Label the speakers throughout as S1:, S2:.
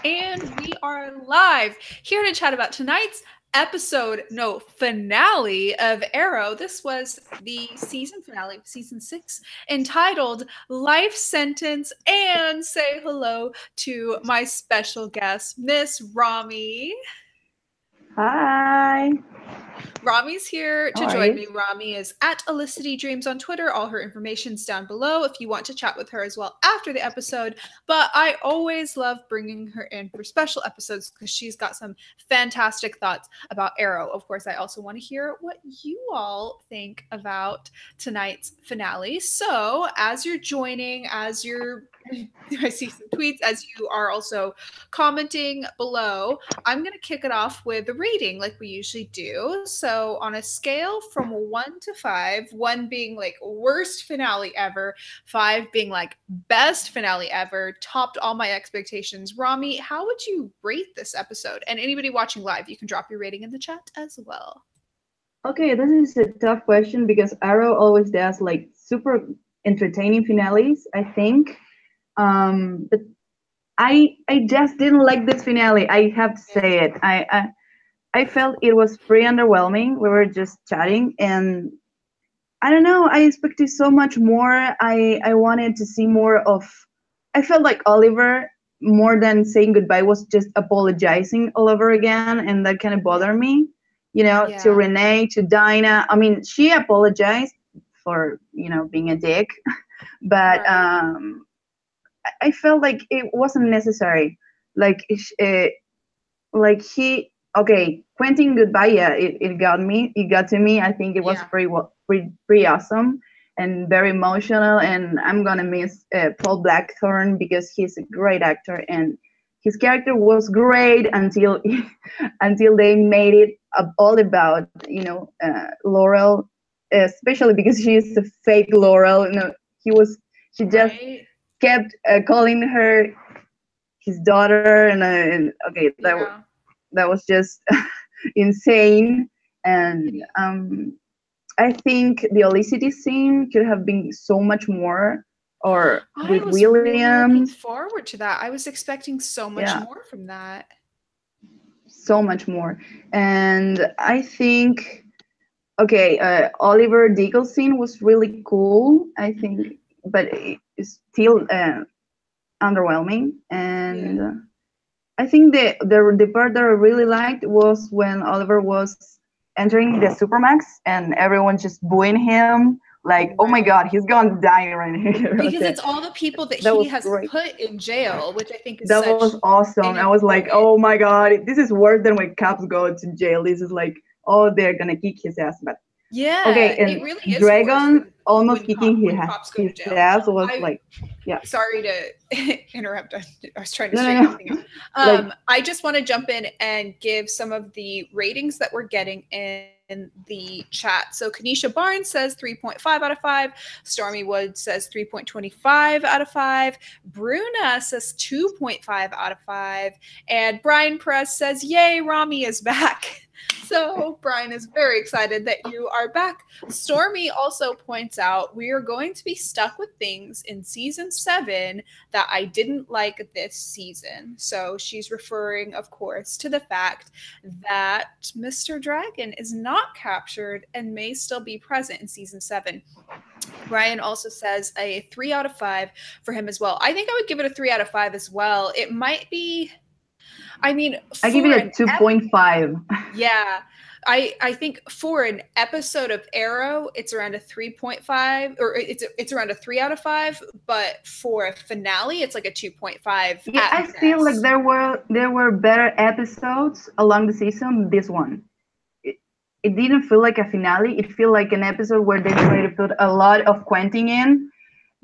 S1: And we are live here to chat about tonight's finale of Arrow. This was the season finale of season 6, entitled Life Sentence. And say hello to my special guest, Miss Rami.
S2: Hi.
S1: Rami's here to join me. Rami is at Elicity Dreams on Twitter. All her information's down below if you want to chat with her as well after the episode. But I always love bringing her in for special episodes because she's got some fantastic thoughts about Arrow. Of course, I also want to hear what you all think about tonight's finale. So as you're joining, I see some tweets, as you are also commenting below, I'm going to kick it off with a rating like we usually do. So on a scale from 1 to 5, 1 being like worst finale ever, 5 being like best finale ever, topped all my expectations. Rami, how would you rate this episode? And anybody watching live, you can drop your rating in the chat as well.
S2: Okay, this is a tough question because Arrow always does like super entertaining finales, I think. But I just didn't like this finale. I have to say it. I felt it was pretty underwhelming. We were just chatting, and I don't know. I expected so much more. I wanted to see more of. I felt like Oliver, more than saying goodbye, was just apologizing all over again, and that kind of bothered me. To Renee, to Dinah. I mean, she apologized for being a dick, but
S1: Right.
S2: I felt like it wasn't necessary. Like Quentin goodbye. Yeah, it got me. It got to me. I think it was pretty awesome and very emotional. And I'm gonna miss Paul Blackthorne because he's a great actor and his character was great until until they made it all about Laurel, especially because she is a fake Laurel. She just kept calling her his daughter, and okay, that was just insane. And I think the Olicity scene could have been so much more, or with William.
S1: Really looking forward to that. I was expecting so much more from that.
S2: So much more. And I think, Oliver Deagle scene was really cool, I think, but it's still underwhelming. And I think the part that I really liked was when Oliver was entering the Supermax and everyone just booing him, like, oh my God, he's gonna die right here.
S1: Because it's all the people that he has put in jail, which I think is
S2: that was awesome. I was like, oh my God, this is worse than when cops go to jail. This is like, oh, they're gonna kick his ass. But okay, and
S1: it really is
S2: Dragon almost kicking his ass was like,
S1: Sorry to interrupt. I was trying to straighten everything out. I just want to jump in and give some of the ratings that we're getting in the chat. So Kanisha Barnes says 3.5 out of 5. Stormy Wood says 3.25 out of 5. Bruna says 2.5 out of 5. And Brian Press says, yay, Rami is back. So Brian is very excited that you are back. Stormy also points out we are going to be stuck with things in season 7 that I didn't like this season. So she's referring, of course, to the fact that Mr. Dragon is not captured and may still be present in season 7. Brian also says a 3 out of 5 for him as well. I think I would give it a 3 out of 5 as well. It might be... I mean,
S2: I give it a 2.5.
S1: Yeah. I think for an episode of Arrow, it's around a 3.5, or it's around a 3 out of 5. But for a finale, it's like a 2.5.
S2: Yeah, I feel like there were better episodes along the season than this one. It didn't feel like a finale. It felt like an episode where they tried to put a lot of Quentin in,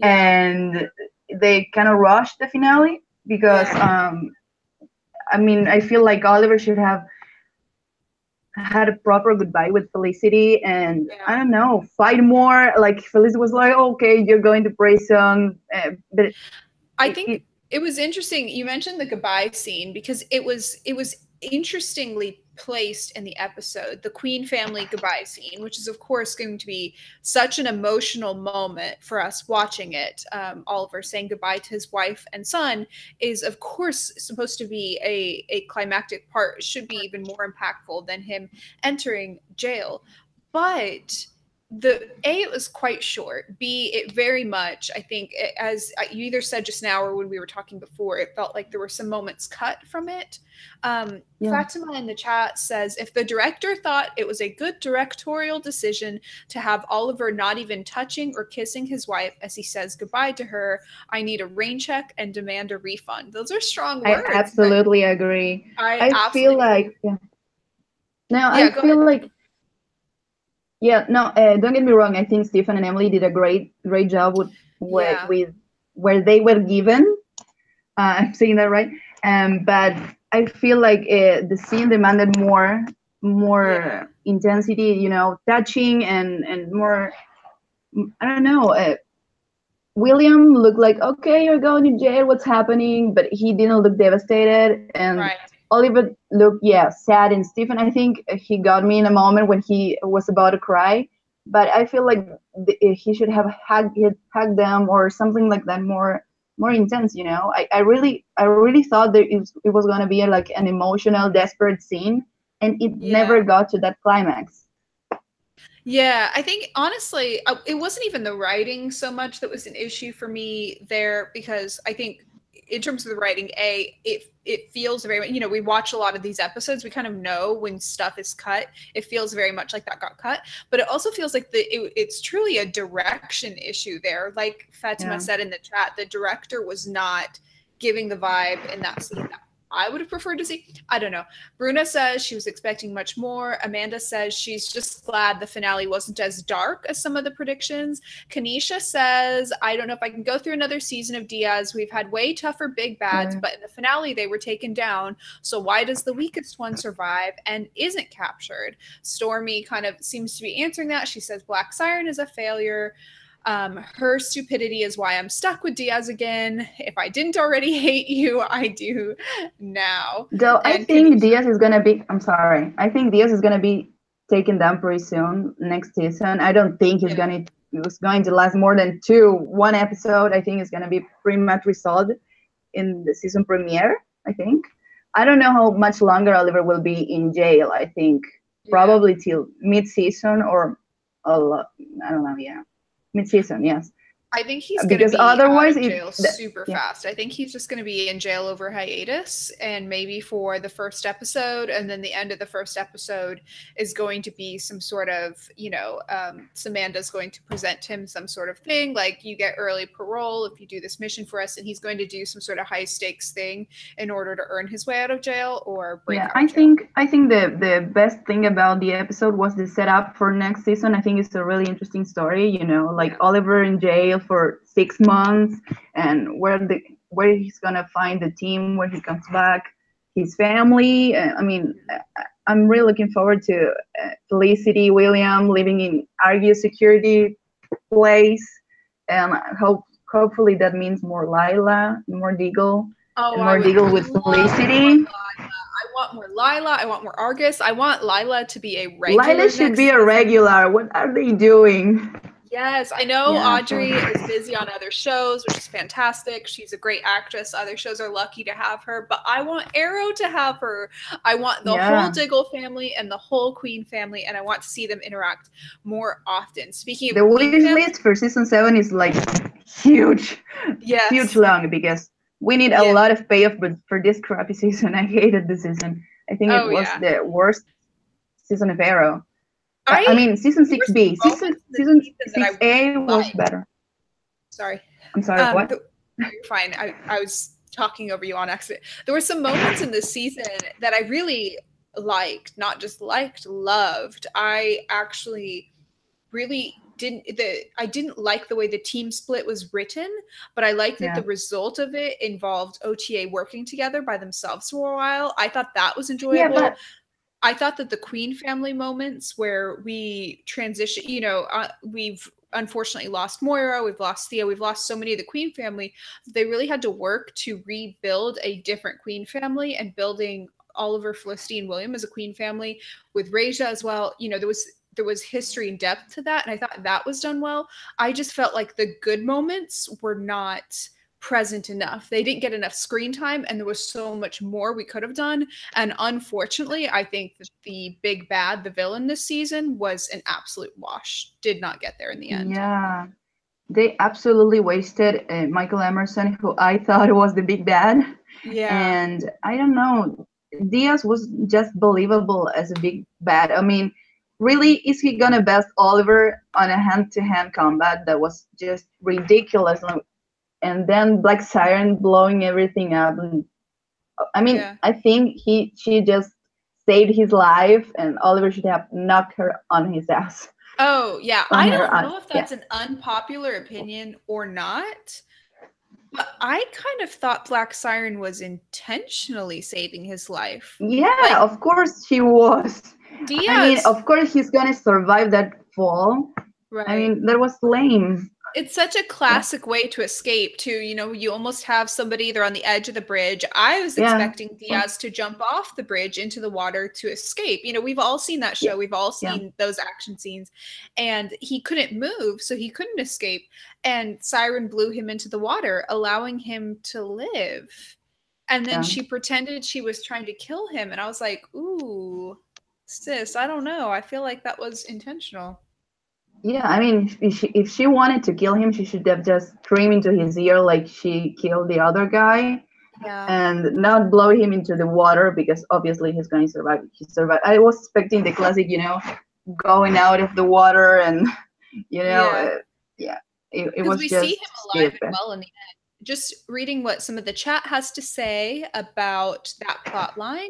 S2: and they kind of rushed the finale because. I mean, I feel like Oliver should have had a proper goodbye with Felicity and, I don't know, fight more. Like, Felicity was like, okay, you're going to prison. But
S1: I think it was interesting. You mentioned the goodbye scene because it was interestingly placed in the episode. The Queen family goodbye scene, which is of course going to be such an emotional moment for us watching it. Oliver saying goodbye to his wife and son is of course supposed to be a climactic part. It should be even more impactful than him entering jail. But it was quite short. B, it very much, I think, as you either said just now or when we were talking before, it felt like there were some moments cut from it. Fatima in the chat says, if the director thought it was a good directorial decision to have Oliver not even touching or kissing his wife as he says goodbye to her, I need a rain check and demand a refund. Those are strong words.
S2: I absolutely agree. I feel like, I feel like, don't get me wrong. I think Stephen and Emily did a great job with where they were given. I'm saying that right. But I feel like the scene demanded more intensity, touching and more. I don't know. William looked like, okay, you're going to jail. What's happening? But he didn't look devastated. And Oliver looked, sad. And Stephen, I think he got me in a moment when he was about to cry. But I feel like he should have hugged them or something like that, more intense. I really thought that it was going to be like an emotional, desperate scene, and it never got to that climax.
S1: Yeah, I think honestly, it wasn't even the writing so much that was an issue for me there, because I think in terms of the writing, it feels very, we watch a lot of these episodes, we kind of know when stuff is cut. It feels very much like that got cut, but it also feels like it's truly a direction issue there. Like Fatima said in the chat, the director was not giving the vibe in that scene that I would have preferred to see. I don't know. Bruna says she was expecting much more. Amanda says she's just glad the finale wasn't as dark as some of the predictions. Kanisha says, I don't know if I can go through another season of Diaz. We've had way tougher big bads, but in the finale they were taken down. So why does the weakest one survive and isn't captured? Stormy kind of seems to be answering that. She says Black Siren is a failure. Her stupidity is why I'm stuck with Diaz again. If I didn't already hate you, I do now.
S2: Though I think Diaz is gonna be, I think Diaz is gonna be taken down pretty soon next season. I don't think it's going to last more than one episode. I think it's gonna be pretty much resolved in the season premiere, I think. I don't know how much longer Oliver will be in jail. I think probably till mid-season or I don't know, mid-season, yes.
S1: I think he's going to be otherwise out of jail super fast. I think he's just going to be in jail over hiatus, and maybe for the first episode, and then the end of the first episode is going to be some sort of, Samanda's going to present him some sort of thing, like you get early parole if you do this mission for us, and he's going to do some sort of high stakes thing in order to earn his way out of jail or break out of jail.
S2: I think the best thing about the episode was the setup for next season. I think it's a really interesting story, Oliver in jail for 6 months, and where he's gonna find the team, where he comes back, his family. I'm really looking forward to Felicity, William living in Argus security place, and hopefully that means more Lila, more Deagle, and more Deagle with Felicity.
S1: I want more Lila. I want more Argus. I want Lila to be a regular.
S2: Lila should be a regular. What are they doing?
S1: Yes, I know Audrey is busy on other shows, which is fantastic. She's a great actress. Other shows are lucky to have her, but I want Arrow to have her. I want the whole Diggle family and the whole Queen family, and I want to see them interact more often. Speaking of
S2: the wish list for season 7 is like huge, huge long, because we need a lot of payoff for this crappy season. I hated this season. I think it was the worst season of Arrow. Season 6B. Season 6A was better.
S1: Sorry.
S2: I'm sorry, what?
S1: You're fine. I was talking over you on accident. There were some moments in this season that I really liked, not just liked, loved. I actually really I didn't like the way the team split was written, but I liked that the result of it involved OTA working together by themselves for a while. I thought that was enjoyable. I thought that the Queen family moments where we transition, we've unfortunately lost Moira, we've lost Thea, we've lost so many of the Queen family. They really had to work to rebuild a different Queen family and building Oliver, Felicity, and William as a queen family, with Raja as well. You know, there was history and depth to that, and I thought that was done well. I just felt like the good moments were not present enough. They didn't get enough screen time, and there was so much more we could have done. And unfortunately, I think that the big bad, the villain this season, was an absolute wash. Did not get there in the end.
S2: Yeah, they absolutely wasted Michael Emerson, who I thought was the big bad.
S1: Yeah.
S2: And I don't know, Diaz was just believable as a big bad. I mean, really, is he gonna best Oliver on a hand-to-hand combat that was just ridiculous? And then Black Siren blowing everything up. And, I mean, yeah. I think she just saved his life, and Oliver should have knocked her on his ass.
S1: Oh, yeah. I don't know if that's an unpopular opinion or not, but I kind of thought Black Siren was intentionally saving his life.
S2: Yeah, like, of course she was.
S1: Diaz,
S2: I mean, of course he's going to survive that fall.
S1: Right.
S2: I mean, that was lame.
S1: It's such a classic way to escape, too. You know, you almost have somebody, they're on the edge of the bridge. I was expecting Diaz to jump off the bridge into the water to escape. You know, we've all seen that show. We've all seen those action scenes. And he couldn't move, so he couldn't escape. And Siren blew him into the water, allowing him to live. And then she pretended she was trying to kill him. And I was like, ooh, sis, I don't know. I feel like that was intentional.
S2: Yeah, I mean, if she wanted to kill him, she should have just screamed into his ear like she killed the other guy, and not blow him into the water, because obviously he's going to survive. He survived. I was expecting the classic, you know, going out of the water, and you know, it was
S1: we
S2: just
S1: see him alive and well in the end. Just reading what some of the chat has to say about that plot line.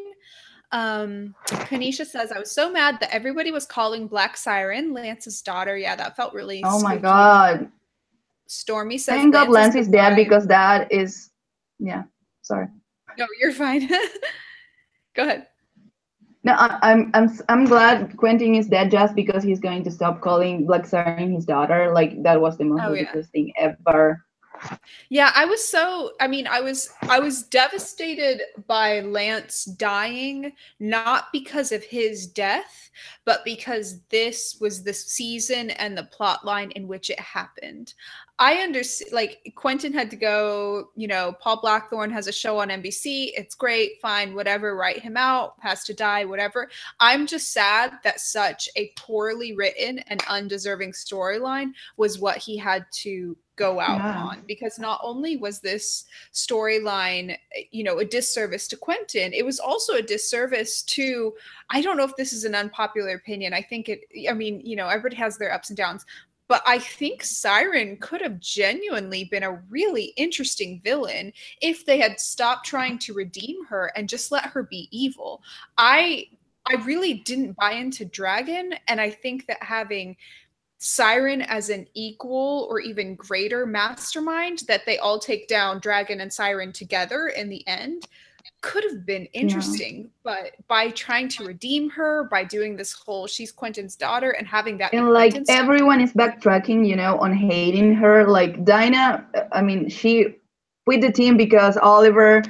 S1: Kanisha says, I was so mad that everybody was calling Black Siren Lance's daughter. Yeah, that felt really
S2: Oh my god.
S1: Stormy says,
S2: thank God Lance is dead, because that is, sorry.
S1: No, you're fine. Go ahead.
S2: No, I'm glad Quentin is dead, just because he's going to stop calling Black Siren his daughter. Like, that was the most ridiculous thing ever.
S1: Yeah, I was devastated by Lance dying, not because of his death, but because this was the season and the plot line in which it happened. I understand, like, Quentin had to go, you know, Paul Blackthorne has a show on NBC. It's great, fine, whatever, write him out, has to die, whatever. I'm just sad that such a poorly written and undeserving storyline was what he had to go out on, because not only was this storyline, you know, a disservice to Quentin, it was also a disservice to, I don't know if this is an unpopular opinion. I think I mean, you know, everybody has their ups and downs, but I think Siren could have genuinely been a really interesting villain if they had stopped trying to redeem her and just let her be evil. I really didn't buy into Dragon, and I think that having Siren as an equal or even greater mastermind, that they all take down Dragon and Siren together in the end, could have been interesting. But by trying to redeem her, by doing this whole she's Quentin's daughter and having that,
S2: and like everyone is backtracking, you know, on hating her. Like Dinah, I mean, she quit the team because Oliver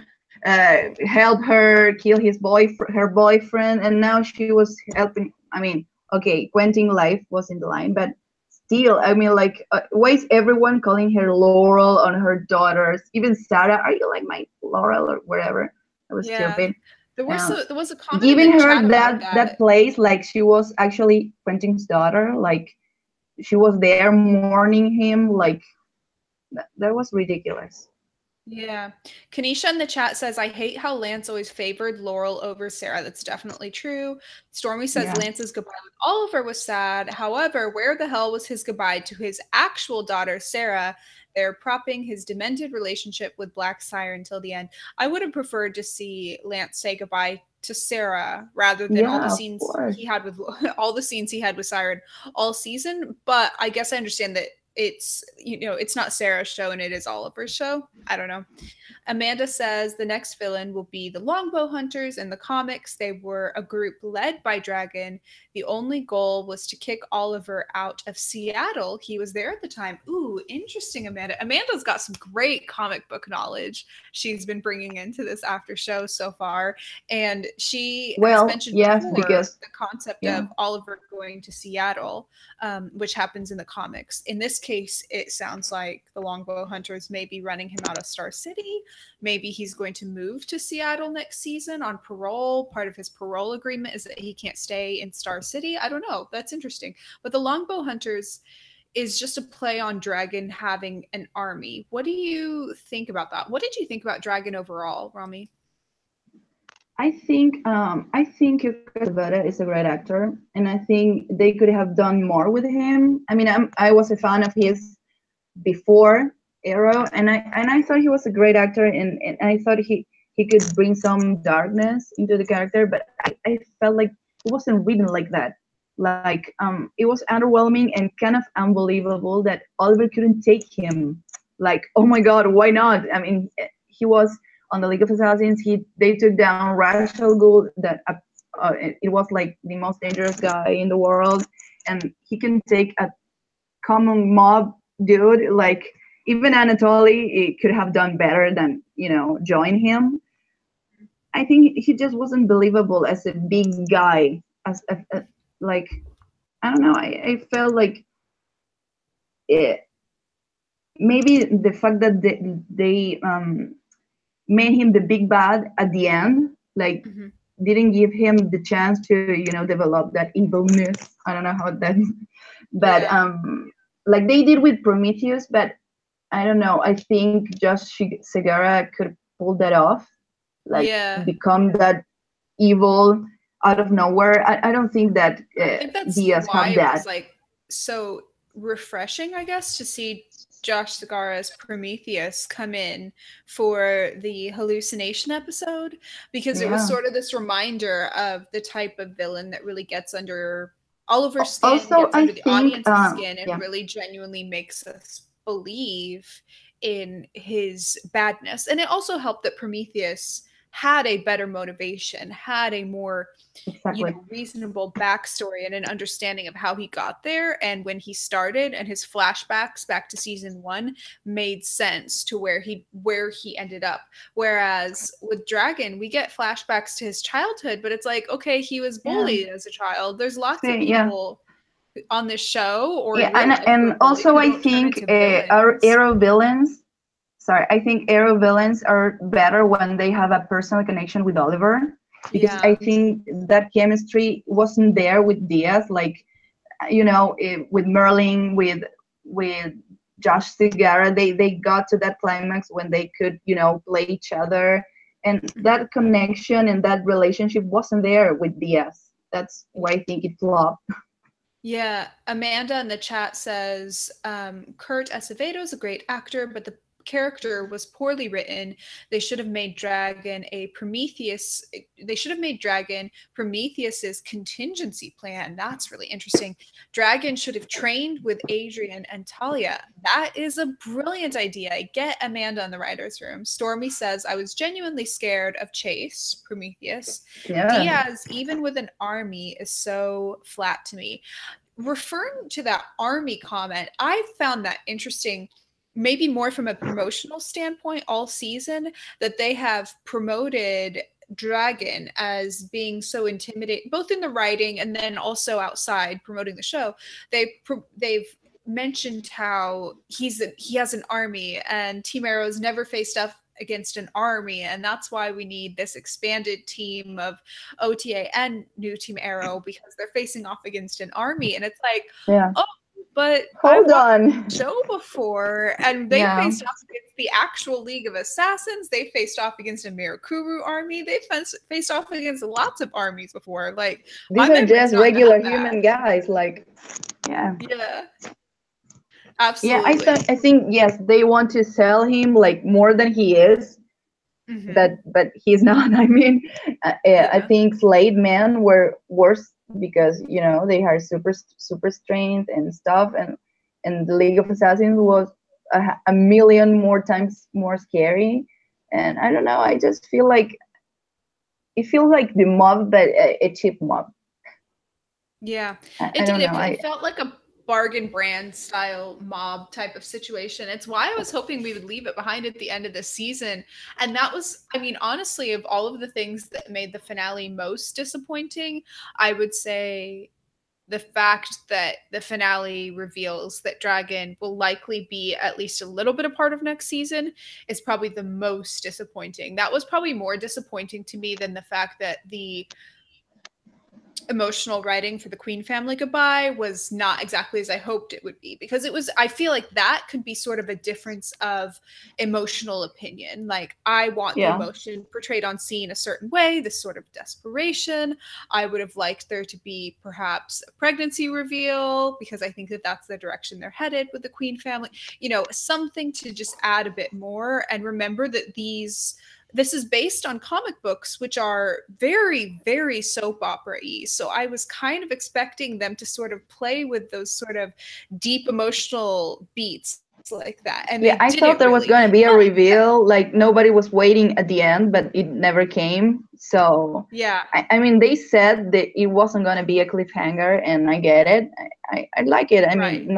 S2: helped her kill her boyfriend, and now she was helping. I mean, okay, Quentin's life was in the line, but still, I mean, like, why is everyone calling her Laurel on her daughters? Even Sarah, are you like my Laurel or whatever? That was stupid.
S1: There was a comment
S2: giving her that place like she was actually Quentin's daughter, like she was there mourning him, like that was ridiculous.
S1: Yeah. Kanisha in the chat says, I hate how Lance always favored Laurel over Sarah. That's definitely true. Stormy says Lance's goodbye with Oliver was sad. However, where the hell was his goodbye to his actual daughter, Sarah? They're propping his demented relationship with Black Siren till the end. I would have preferred to see Lance say goodbye to Sarah rather than all the scenes he had with Siren all season. But I guess I understand that it's, you know, it's not Sarah's show and it is Oliver's show. I don't know. Amanda says the next villain will be the Longbow Hunters. In the comics, they were a group led by Dragon. The only goal was to kick Oliver out of Seattle. He was there at the time. Ooh, interesting, Amanda. Amanda's got some great comic book knowledge she's been bringing into this after show so far. And she has mentioned before because, the concept of Oliver going to Seattle, which happens in the comics. In this case, it sounds like the Longbow Hunters may be running him out of Star City. Maybe he's going to move to Seattle next season on parole. Part of his parole agreement is that he can't stay in Star City. I don't know. That's interesting. But the Longbow Hunters is just a play on Dragon having an army. What do you think about that? What did you think about Dragon overall, Rami?
S2: I think Yukata is a great actor, and I think they could have done more with him. I mean, I was a fan of his before Arrow, and I thought he was a great actor, and I thought he could bring some darkness into the character, but I felt like it wasn't written like that. Like it was underwhelming and kind of unbelievable that Oliver couldn't take him. Like, oh my God, why not? I mean, he was on the League of Assassins. They took down Ra's al Ghul, that it was like the most dangerous guy in the world, and he can take a common mob dude. Like, even Anatoly could have done better than, join him. I think he just wasn't believable as a big guy. As like, I don't know. I felt like maybe the fact that they made him the big bad at the end, like, didn't give him the chance to, develop that evilness. I don't know how that, but like they did with Prometheus, but I don't know. I think Josh Segarra could pull that off, like become that evil out of nowhere. I don't think that Diaz had that.
S1: It was like so refreshing, I guess, to see Josh Segarra's Prometheus come in for the hallucination episode, because it was sort of this reminder of the type of villain that really gets under Oliver's skin, gets under the audience's skin, and really genuinely makes us believe in his badness. And it also helped that Prometheus had a better motivation, had a more reasonable backstory and an understanding of how he got there, and when he started, and his flashbacks back to season 1 made sense to where he ended up. Whereas with Dragon, we get flashbacks to his childhood, but it's like, okay, he was bullied as a child. There's lots of people on this show,
S2: and also I think our Arrow villains. Sorry, I think Arrow villains are better when they have a personal connection with Oliver, because I think that chemistry wasn't there with Diaz. Like, with Merlin, with Josh Segarra, they got to that climax when they could, play each other, and that connection and that relationship wasn't there with Diaz. That's why I think it flopped.
S1: Yeah, Amanda in the chat says Kurt Acevedo is a great actor, but the character was poorly written. They should have made Dragon Prometheus's contingency plan. That's really interesting. Dragon should have trained with Adrian and Talia. That is a brilliant idea. Get Amanda in the writer's room. Stormy says, I was genuinely scared of Chase, Prometheus. Diaz, even with an army, is so flat to me. Referring to that army comment, I found that interesting, maybe more from a promotional standpoint all season, that they have promoted Dragon as being so intimidating, both in the writing and then also outside promoting the show. They've mentioned how he has an army, and Team Arrow's never faced up against an army, and that's why we need this expanded team of OTA and new Team Arrow, because they're facing off against an army. And it's like, oh, but
S2: hold on,
S1: show before, and they faced off against the actual League of Assassins. They faced off against a Mirakuru army. They faced off against lots of armies before. Like,
S2: these are just regular human guys. Like,
S1: absolutely.
S2: Yeah, I think yes, they want to sell him like more than he is, but he's not. I mean, I think Slade men were worse, because they are super strength and stuff, and and the League of Assassins was a million more times more scary. And I don't know, I just feel like it feels like the mob, but a cheap mob.
S1: Yeah,
S2: I
S1: it
S2: don't
S1: did.
S2: know.
S1: It felt like a bargain brand style mob type of situation. It's why I was hoping we would leave it behind at the end of the season. And that was, I mean, honestly, of all of the things that made the finale most disappointing, I would say the fact that the finale reveals that Dragon will likely be at least a little bit a part of next season is probably the most disappointing. That was probably more disappointing to me than the fact that the emotional writing for the Queen family goodbye was not exactly as I hoped it would be, because it was, I feel like that could be sort of a difference of emotional opinion. Like, I want the emotion portrayed on scene a certain way, this sort of desperation. I would have liked there to be perhaps a pregnancy reveal, because I think that that's the direction they're headed with the Queen family, you know, something to just add a bit more. And remember that this is based on comic books, which are very, very soap opera-y. So I was kind of expecting them to sort of play with those sort of deep emotional beats like that. And
S2: yeah, I thought there was going to be a reveal. Like, nobody was waiting at the end, but it never came. So
S1: yeah,
S2: I mean, they said that it wasn't going to be a cliffhanger, and I get it. I like it. I mean,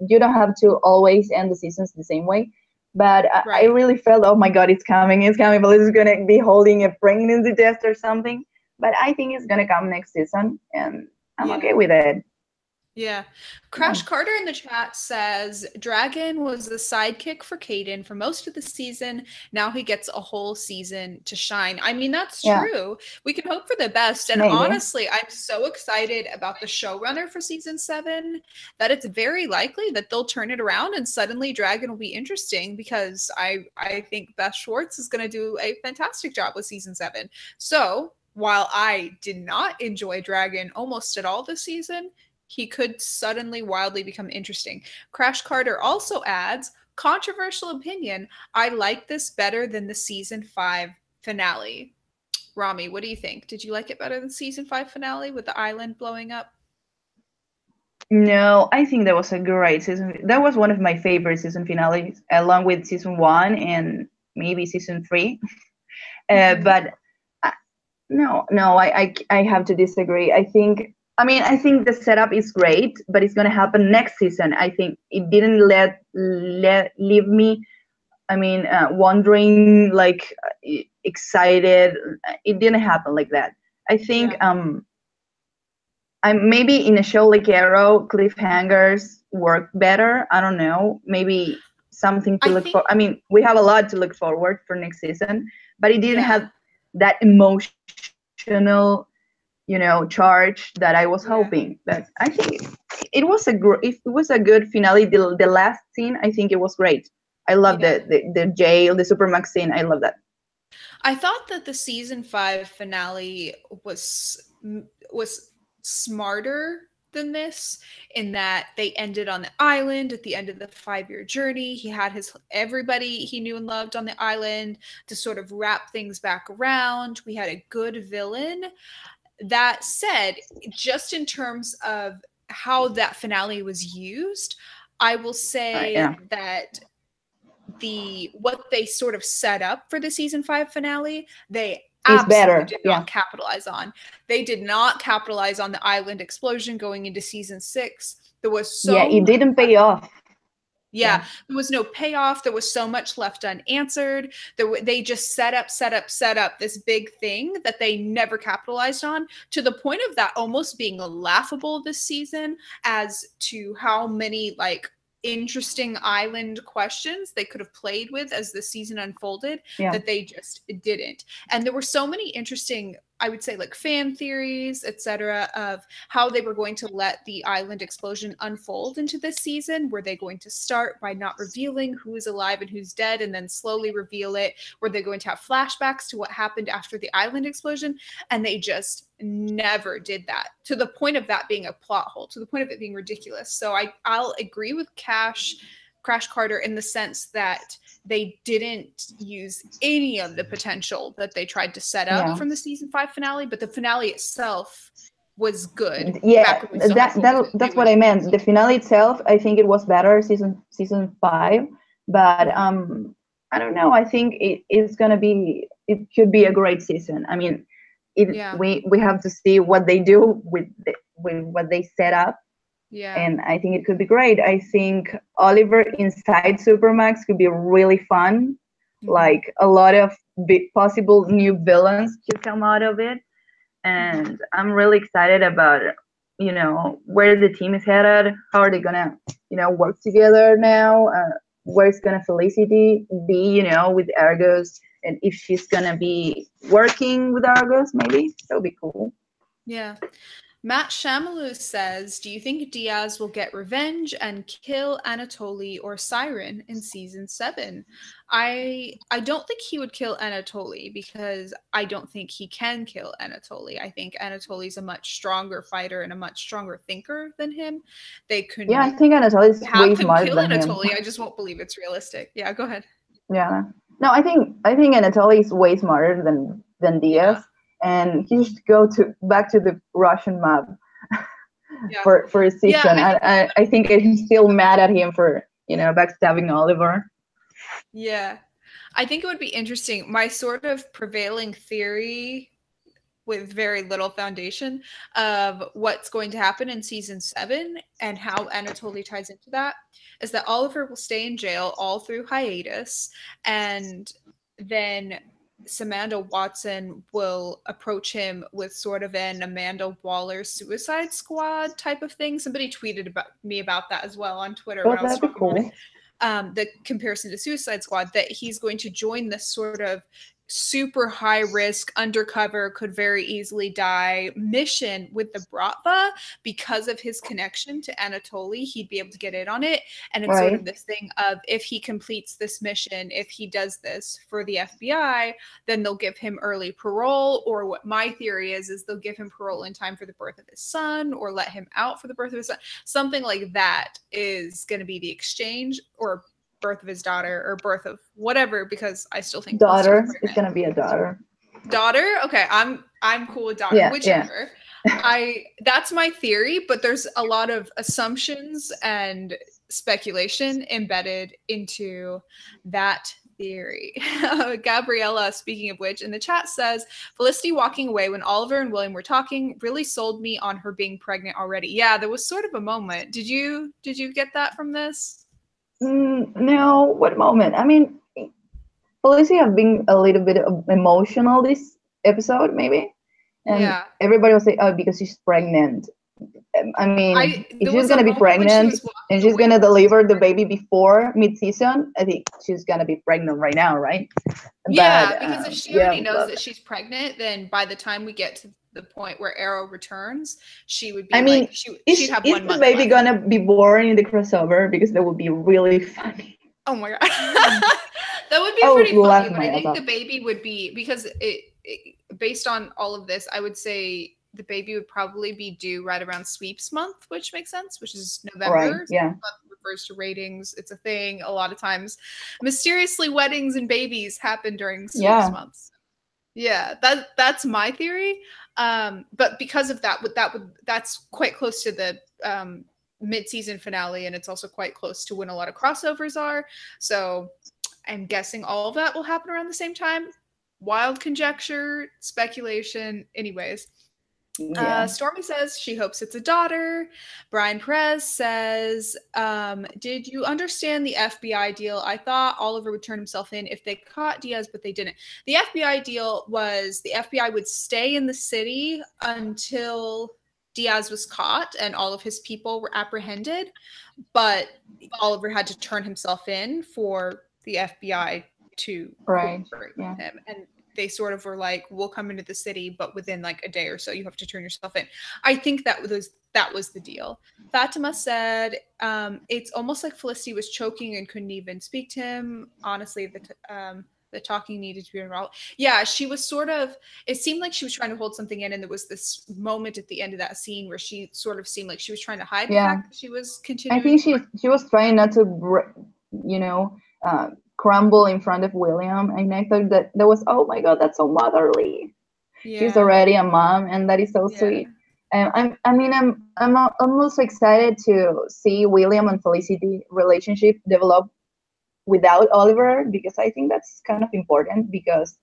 S2: you don't have to always end the seasons the same way. But I really felt, oh my God, it's coming. But it's going to be holding a pregnancy test or something. But I think it's going to come next season, and I'm okay with it.
S1: Yeah. Crash Carter in the chat says Dragon was the sidekick for Caden for most of the season. Now he gets a whole season to shine. I mean, that's true. We can hope for the best. And honestly, I'm so excited about the showrunner for season 7 that it's very likely that they'll turn it around and suddenly Dragon will be interesting, because I think Beth Schwartz is going to do a fantastic job with season 7. So while I did not enjoy Dragon almost at all this season, he could suddenly wildly become interesting. Crash Carter also adds, controversial opinion, I like this better than the season 5 finale. Rami, what do you think? Did you like it better than season 5 finale with the island blowing up?
S2: No, I think that was a great season. That was one of my favorite season finales, along with season 1 and maybe season 3. But no, I have to disagree. I think the setup is great, but it's gonna happen next season. I think it didn't leave me, wondering, like, excited. It didn't happen like that. I think I'm maybe in a show like Arrow, cliffhangers work better. I don't know. Maybe something to look for. I mean, we have a lot to look forward for next season, but it didn't have that emotional, charge that I was hoping. But I think it was a good finale. The last scene, I think it was great. I love the jail, the Supermax scene. I love that.
S1: I thought that the season 5 finale was smarter than this, in that they ended on the island at the end of the 5-year journey. He had everybody he knew and loved on the island to sort of wrap things back around. We had a good villain. That said, just in terms of how that finale was used, I will say that what they sort of set up for the season 5 finale, they absolutely did not capitalize on. They did not capitalize on the island explosion going into season 6. There was
S2: it didn't pay off.
S1: There was no payoff. There was so much left unanswered. They just set up this big thing that they never capitalized on, to the point of that almost being laughable this season, as to how many interesting island questions they could have played with as the season unfolded that they just didn't. And there were so many interesting, I would say, fan theories, etc., of how they were going to let the island explosion unfold into this season. Were they going to start by not revealing who is alive and who's dead, and then slowly reveal it? Were they going to have flashbacks to what happened after the island explosion? And they just never did that, to the point of that being a plot hole, to the point of it being ridiculous. So I'll agree with Crash Carter in the sense that they didn't use any of the potential that they tried to set up from the season 5 finale, but the finale itself was good.
S2: Yeah, that's what I meant. The finale itself, I think it was better, season 5, but I don't know. I think it could be a great season. I mean, we have to see what they do with what they set up.
S1: Yeah.
S2: And I think it could be great. I think Oliver inside Supermax could be really fun. Like a lot of big possible new villains could come out of it. And I'm really excited about, where the team is headed. How are they gonna, work together now? Where's gonna Felicity be, with Argos? And if she's gonna be working with Argos, maybe that would be cool.
S1: Yeah. Matt Shamalu says, do you think Diaz will get revenge and kill Anatoly or Siren in season 7? I don't think he would kill Anatoly because I don't think he can kill Anatoly. I think Anatoly's a much stronger fighter and a much stronger thinker than him. They could
S2: I think Anatoly's way smarter than
S1: Anatoly.
S2: him.
S1: I just won't believe it's realistic. Yeah, go ahead.
S2: Yeah. No, I think Anatoly is way smarter than Diaz. Yeah. And he should go back to the Russian map for a season. Yeah, I think he's still mad at him for backstabbing Oliver.
S1: Yeah, I think it would be interesting. My sort of prevailing theory, with very little foundation, of what's going to happen in season 7 and how Anatoly ties into that, is that Oliver will stay in jail all through hiatus, and then Samantha Watson will approach him with sort of an Amanda Waller Suicide Squad type of thing. Somebody tweeted me about that as well on Twitter when I was talking about it. The comparison to Suicide Squad, that he's going to join this sort of super high risk, undercover, could very easily die mission with the Bratva because of his connection to Anatoly. He'd be able to get in on it. And it's sort of this thing of, if he completes this mission, if he does this for the FBI, then they'll give him early parole. Or what my theory is they'll give him parole in time for the birth of his son, or let him out for the birth of his son. Something like that is going to be the exchange, or birth of his daughter, or birth of whatever, because I still think
S2: daughter. It's gonna be a daughter.
S1: Daughter? Okay, I'm cool with daughter.
S2: Yeah,
S1: whichever. Yeah. That's my theory, but there's a lot of assumptions and speculation embedded into that theory. Gabriella, speaking of which, in the chat says, Felicity walking away when Oliver and William were talking really sold me on her being pregnant already. Yeah, there was sort of a moment. Did you get that from this?
S2: No, what moment? I mean, Felicity have been a little bit emotional this episode, maybe. And everybody will say, oh, because she's pregnant. I mean, if she's going to be pregnant and she's going to deliver the baby before mid-season, I think she's going to be pregnant right now, right?
S1: Yeah, because if she already knows that she's pregnant, then by the time we get to the point where Arrow returns, she would be she'd have 1 month.
S2: Is the baby going to be born in the crossover? Because that would be really funny.
S1: Oh my God. That would be pretty funny, but I think the baby would be, because based on all of this, I would say the baby would probably be due right around sweeps month, which makes sense, which is November.
S2: Right, yeah.
S1: Refers to ratings. It's a thing. A lot of times, mysteriously, weddings and babies happen during sweeps months. Yeah, that's my theory. But because of that's quite close to the mid-season finale, and it's also quite close to when a lot of crossovers are. So I'm guessing all of that will happen around the same time. Wild conjecture, speculation. Anyways. Yeah. Stormy says she hopes it's a daughter. Brian Perez says, did you understand the FBI deal? I thought Oliver would turn himself in if they caught Diaz, but they didn't. The FBI deal was the FBI would stay in the city until Diaz was caught and all of his people were apprehended, but Oliver had to turn himself in for the FBI to cooperate with him. And they sort of were like, we'll come into the city, but within like a day or so, you have to turn yourself in. I think that was the deal. Fatima said, it's almost like Felicity was choking and couldn't even speak to him. Honestly, the talking needed to be involved. Yeah, she was sort of, it seemed like she was trying to hold something in, and there was this moment at the end of that scene where she sort of seemed like she was trying to hide the fact that she was continuing.
S2: I think she was trying not to, crumble in front of William, and I thought that was, oh my God, that's so motherly. Yeah. She's already a mom, and that is so sweet. And I'm also excited to see William and Felicity relationship develop without Oliver, because I think that's kind of important, because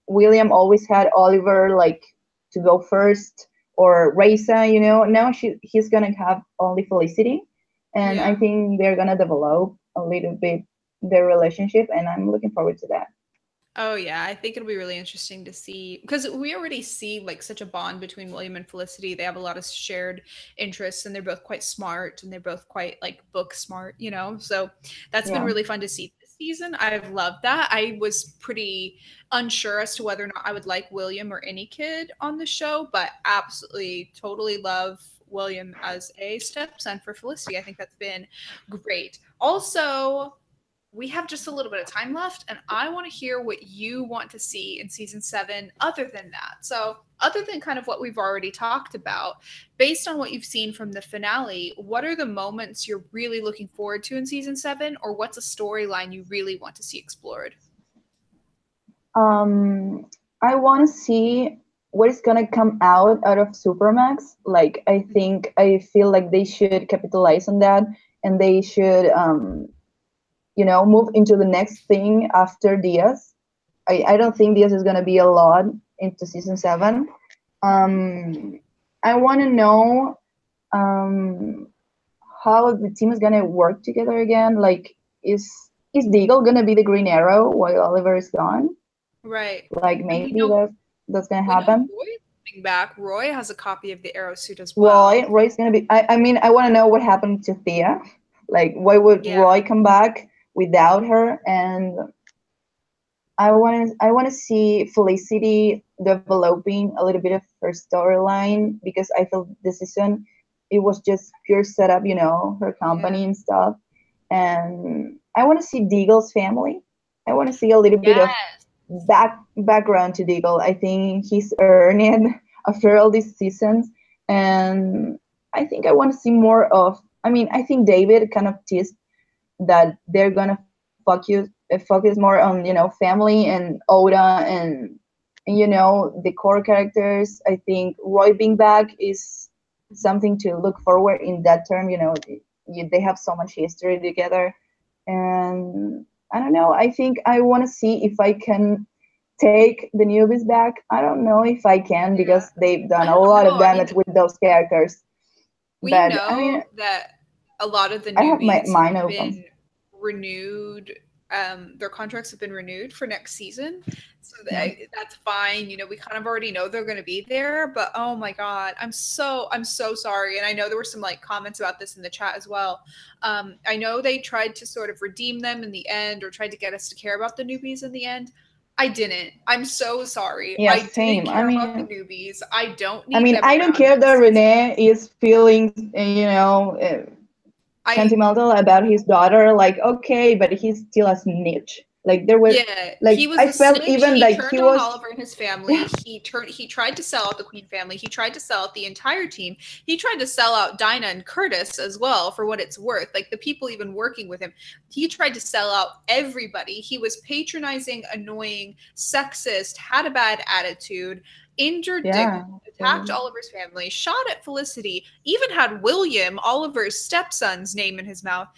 S2: William always had Oliver like to go first, or Raisa, now he's gonna have only Felicity, and I think they're gonna develop a little bit their relationship, and I'm looking forward to that.
S1: Oh yeah, I think it'll be really interesting to see, because we already see like such a bond between William and Felicity. They have a lot of shared interests, and they're both quite smart, and they're both quite like book smart, So that's been
S2: Yeah.
S1: really fun to see this season. I've loved that. I was pretty unsure as to whether or not I would like William or any kid on the show, but absolutely totally love William as a stepson for Felicity. I think that's been great. Also, we have just a little bit of time left, and I want to hear what you want to see in season 7 other than that. So, other than kind of what we've already talked about, based on what you've seen from the finale, what are the moments you're really looking forward to in season 7, or what's a storyline you really want to see explored?
S2: I want to see what is gonna come out of Supermax. Like, I feel like they should capitalize on that, and they should move into the next thing after Diaz. I don't think Diaz is gonna be a lot into season 7. I want to know how the team is gonna work together again. Like, is Deagle gonna be the Green Arrow while Oliver is gone?
S1: Right.
S2: Like, maybe that's gonna happen.
S1: Roy coming back. Roy has a copy of the arrow suit as well.
S2: Roy's gonna be. I want to know what happened to Thea. Like, why would Roy come back without her? And I want to see Felicity developing a little bit of her storyline, because I feel this season it was just pure setup, her company and stuff. And I want to see Deagle's family. I want to see a little bit of background to Deagle. I think he's earned it after all these seasons, and I think I want to see more of. I think David kind of teased that they're gonna focus more on family and Oda and the core characters. I think Roy being back is something to look forward in that term. They have so much history together, and I don't know. I think I want to see if I can take the newbies back. I don't know if I can, because they've done a lot of damage with those characters.
S1: We know that a lot of the newbies have been renewed. Their contracts have been renewed for next season, so that's fine. We kind of already know they're going to be there, but oh my god, I'm so sorry. And I know there were some like comments about this in the chat as well. I know they tried to sort of redeem them in the end, or tried to get us to care about the newbies in the end. I didn't. I'm so sorry.
S2: Yeah,
S1: I didn't care about the newbies. I don't need them.
S2: I don't care that Renee is feeling, sentimental about his daughter. Like, okay, but he's still a snitch. Like, there was like,
S1: he was
S2: I felt snitch. Even
S1: he
S2: like
S1: turned
S2: he was
S1: on Oliver and his family. He tried to sell out the Queen family. He tried to sell out the entire team. He tried to sell out Dinah and Curtis as well, for what it's worth. Like, the people even working with him. He tried to sell out everybody. He was patronizing, annoying, sexist, had a bad attitude, injured Dick, attacked Oliver's family, shot at Felicity, even had William, Oliver's stepson's, name in his mouth.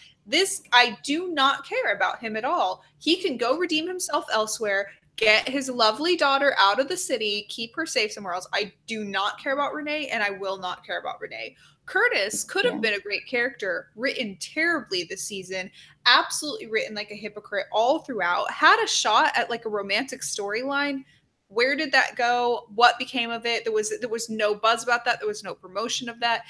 S1: I do not care about him at all. He can go redeem himself elsewhere, get his lovely daughter out of the city, keep her safe somewhere else. I do not care about Renee, and I will not care about Renee. Curtis could have been a great character, written terribly this season, absolutely written like a hypocrite all throughout, had a shot at like a romantic storyline. Where did that go? What became of it? There was no buzz about that. There was no promotion of that.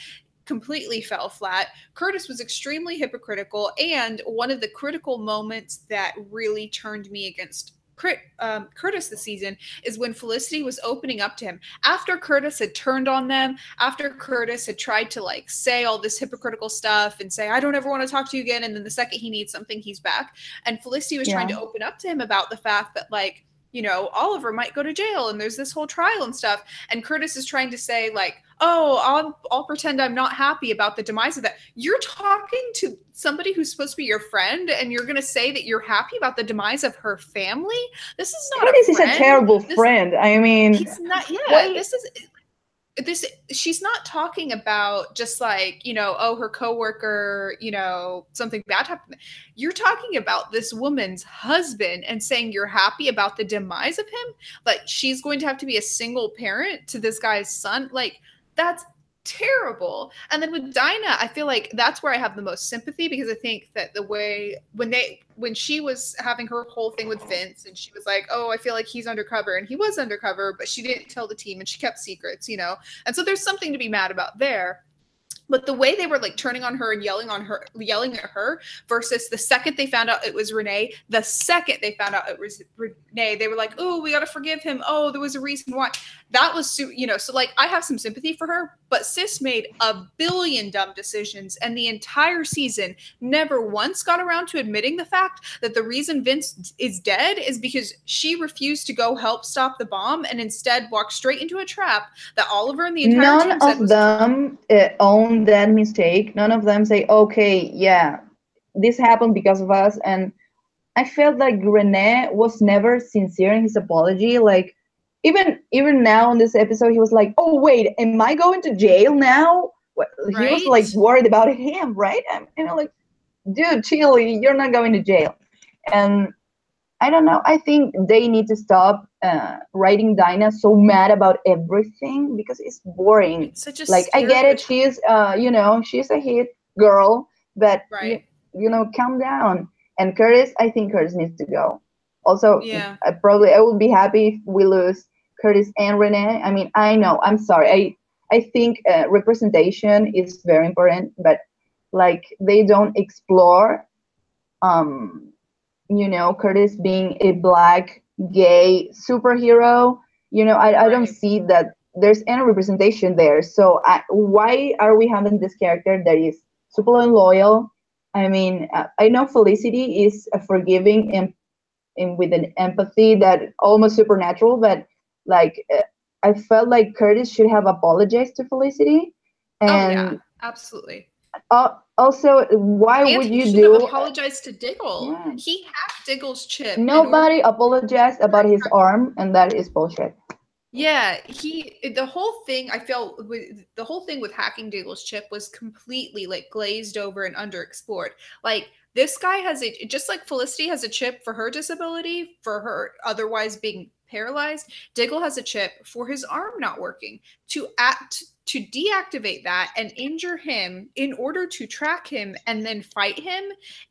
S1: Completely fell flat. Curtis was extremely hypocritical, and one of the critical moments that really turned me against Curtis this season is when Felicity was opening up to him after Curtis had turned on them, after Curtis had tried to like say all this hypocritical stuff and say, I don't ever want to talk to you again, and then the second he needs something, he's back. And Felicity was trying to open up to him about the fact that, like, Oliver might go to jail and there's this whole trial and stuff. And Curtis is trying to say, like, oh, I'll pretend I'm not happy about the demise of that. You're talking to somebody who's supposed to be your friend, and you're going to say that you're happy about the demise of her family? This is not
S2: Curtis is a terrible friend. I mean,
S1: he's not. Yeah, this is. she's not talking about just like, you know, oh, her coworker, you know, something bad happened. You're talking about this woman's husband and saying you're happy about the demise of him. Like she's going to have to be a single parent to this guy's son. Like that's terrible. And then with Dinah, I feel like that's where I have the most sympathy, because I think that the way when she was having her whole thing with Vince and she was like, oh, I feel like he's undercover, and he was undercover, but she didn't tell the team and she kept secrets, you know. And so there's something to be mad about there. But the way they were like turning on her and yelling at her, versus the second they found out it was Renee, the second they found out it was Renee, they were like, oh, we got to forgive him. Oh, there was a reason why. That was, you know, so like I have some sympathy for her, but sis made a billion dumb decisions, and the entire season never once got around to admitting the fact that the reason Vince is dead is because she refused to go help stop the bomb and instead walked straight into a trap that Oliver and the entire team said was
S2: them own that mistake. None of them say, okay, yeah, this happened because of us. And I felt like Rene was never sincere in his apology. Like even now in this episode, he was like, oh wait, am I going to jail now? He was like worried about him, right? And I'm like, dude, chill, you're not going to jail. And I don't know, I think they need to stop writing Dinah so mad about everything, because it's boring.
S1: It's such a
S2: like, I get it, she's you know, she's a hit girl, but you know, calm down. And Curtis, I think Curtis needs to go. Also,
S1: yeah,
S2: I would be happy if we lose Curtis and Renee. I mean, I know, I'm sorry, I think representation is very important, but like they don't explore you know, Curtis being a black gay superhero. You know, I don't see that there's any representation there. So why are we having this character that is super loyal? I mean, I know Felicity is a forgiving and with an empathy that almost supernatural, but like I felt like Curtis should have apologized to Felicity. And
S1: oh yeah, absolutely.
S2: Also, why would you
S1: should
S2: do?
S1: Have apologized to Diggle. Yeah. He hacked Diggle's chip.
S2: Nobody apologized about his arm, and that is bullshit.
S1: Yeah, the whole thing, I felt with the whole thing with hacking Diggle's chip was completely like glazed over and underexplored. Like this guy has just like Felicity has a chip for her disability, for her otherwise being paralyzed. Diggle has a chip for his arm not working. To deactivate that and injure him in order to track him and then fight him